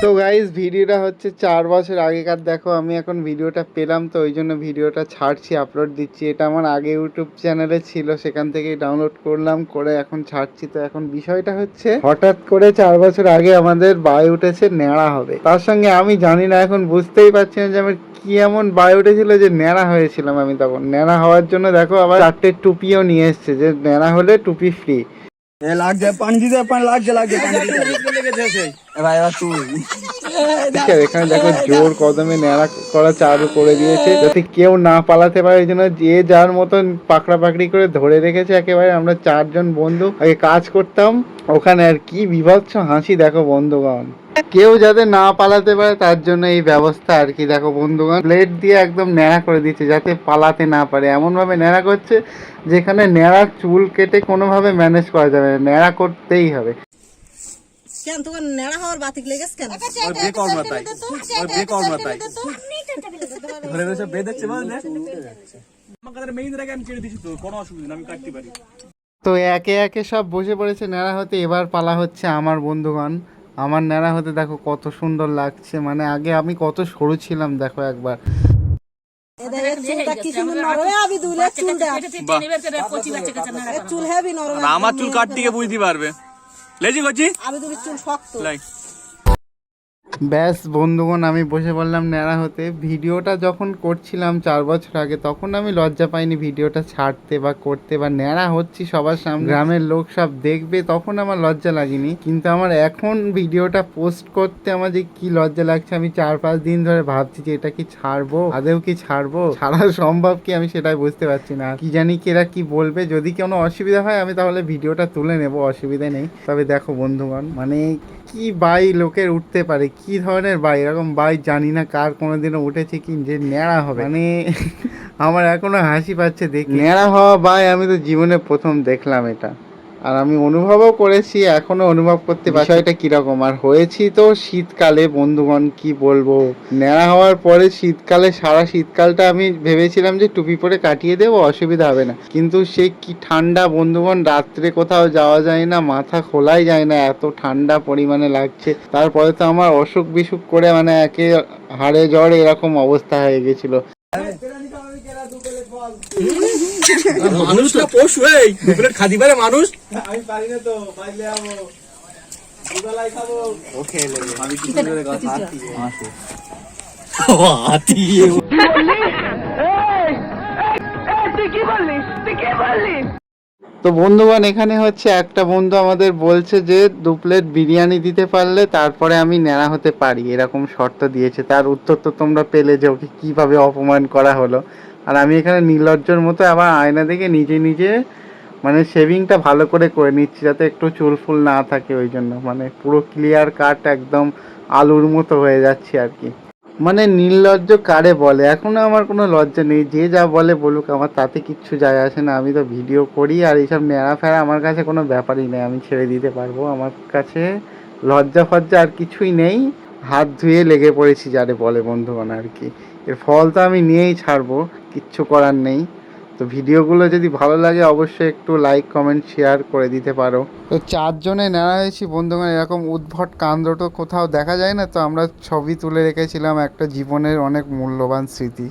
তো গাইস ভিডিওটা হচ্ছে 4 বছর আগেকার। দেখো আমি এখন ভিডিওটা পেলাম তো ওই জন্য ভিডিওটা ছাড়ছি, আপলোড দিচ্ছি। এটা আমার আগে ইউটিউব চ্যানেলে ছিল, সেখান থেকেই ডাউনলোড করলাম, করে এখন ছাড়ছি। তো এখন বিষয়টা হচ্ছে হঠাৎ করে 4 বছর আগে আমাদের বাই উঠেছে ন্যাড়া হবে। তার সঙ্গে আমি জানি না, এখন বুঝতেই পারছি না যে আমার কি এমন বাই উঠেছিল যে ন্যাড়া হয়েছিলাম আমি। তখন ন্যাড়া হওয়ার জন্য দেখো আবার 4টে টুপিও নিয়ে এসছে, যে ন্যাড়া হলে টুপি ফ্রি। এখানে দেখো জোর কদমে ন্যাড়া করা চালু করে দিয়েছে, যাতে কেউ না পালাতে পারে। এই জন্য যে যার মতন পাকড়া পাকড়ি করে ধরে রেখেছে একেবারে। আমরা 4 জন বন্ধু আগে কাজ করতাম ওখানে, আর কি বিভৎস হাসি দেখো বন্ধুগণ। কেউ যাতে না পালাতে পারে তার জন্য এই ব্যবস্থা আর কি। দেখো বন্ধুগণ প্লেট দিয়ে একদম ন্যাড়া করে দিচ্ছে যাতে পালাতে না পারে। এমন ভাবে ন্যাড়া করছে যেখানে ন্যাড়ার চুল কেটে কোনোভাবে ম্যানেজ করা যাবে না, ন্যাড়া করতেই হবে। কেন তোর নেড়া হওয়ার বাতিক লেগেছে কেন? তো একে একে সব বসে পড়েছে ন্যাড়া হতে। এবার পালা হচ্ছে আমার বন্ধুগণ। আমার ন্যাড়া হতে দেখো কত সুন্দর লাগছে। মানে আগে আমি কত সরু ছিলাম দেখো একবার। আমার চুল কাট দিকে বুঝতে পারবে। ব্যাস বন্ধুগণ আমি বসে পড়লাম ন্যাড়া হতে। ভিডিওটা যখন করছিলাম 4 বছর আগে তখন আমি লজ্জা পাইনি ভিডিওটা ছাড়তে বা করতে বা ন্যাড়া হচ্ছি সবার সামনে, গ্রামের লোক সব দেখবে, তখন আমার লজ্জা লাগেনি। কিন্তু আমার এখন ভিডিওটা পোস্ট করতে আমার যে কি লজ্জা লাগছে, আমি 4-5 দিন ধরে ভাবছি যে এটা কি ছাড়বো, আদেও কি ছাড়বো, ছাড়া সম্ভব কি আমি সেটাই বুঝতে পারছি না। কি জানি কেরা কি বলবে। যদি কোনো অসুবিধা হয় আমি তাহলে ভিডিওটা তুলে নেব, অসুবিধা নেই। তবে দেখো বন্ধুগণ মানে কি বাই লোকের উঠতে পারে, কি ধরনের বাই, এরকম বাই জানি না কার কোনোদিনও উঠেছে কি যে ন্যাড়া হবে। মানে আমার এখনো হাসি পাচ্ছে দেখে। ন্যাড়া হওয়া বাই আমি তো জীবনে প্রথম দেখলাম এটা, আর আমি অনুভবও করেছি, এখনো অনুভব করতে পারছি বিষয়টা কিরকম। আর হয়েছি তো শীতকালে বন্ধুগণ, কি বলবো। ন্যাড়া হওয়ার পরে শীতকালে সারা শীতকালটা আমি ভেবেছিলাম যে টুপি পরে কাটিয়ে দেবো, অসুবিধা হবে না। কিন্তু সে কি ঠান্ডা বন্ধুগণ, রাত্রে কোথাও যাওয়া যায় না, মাথা খোলাই যায় না, এত ঠান্ডা পরিমাণে লাগছে। তারপরে তো আমার অসুখ বিসুখ করে মানে একে হাড়ে জ্বর এরকম অবস্থা হয়ে গেছিল। মানুষটা পশু, এই দুপুরে খাদি পারে মানুষ। আমি পারি না তো, বাইলে যাবো দুবেলায় খাবো। ওকে আমি কি করে কথা আসি আতি তুই কি বললিস? তো বন্ধুগণ এখানে হচ্ছে একটা বন্ধু আমাদের বলছে যে 2 প্লেট বিরিয়ানি দিতে পারলে তারপরে আমি ন্যাড়া হতে পারি, এরকম শর্ত দিয়েছে। তার উত্তর তো তোমরা পেলে যে ওকে কীভাবে অপমান করা হলো। আর আমি এখানে নির্লজ্জর মতো আবার আয়না দেখে নিজে নিজে মানে শেভিংটা ভালো করে নিচ্ছি যাতে একটু চুল ফুল না থাকে। ওই জন্য মানে পুরো ক্লিয়ার কাট একদম আলুর মতো হয়ে যাচ্ছে আর কি। মানে নির্লজ্জ কারে বলে, এখনো আমার কোনো লজ্জা নেই। যে যা বলে বলুক, আমার তাতে কিচ্ছু যায় আসে না। আমি তো ভিডিও করি, আর এইসব ন্যাড়া ফেরা আমার কাছে কোনো ব্যাপারই নেই, আমি ছেড়ে দিতে পারবো। আমার কাছে লজ্জা ফজ্জা আর কিছুই নেই। হাত ধুয়ে লেগে পড়েছি যারে বলে বন্ধুগণ আর কি। এর ফল তো আমি নিয়েই ছাড়বো, কিচ্ছু করার নেই। তো ভিডিওগুলো যদি ভালো লাগে অবশ্যই একটু লাইক কমেন্ট শেয়ার করে দিতে পারো। তো 4 জনে নেওয়া হয়েছি বন্ধুগণ, এরকম উদ্ভট কাণ্ড তো কোথাও দেখা যায় না। তো আমরা ছবি তুলে রেখেছিলাম একটা জীবনের অনেক মূল্যবান স্মৃতি।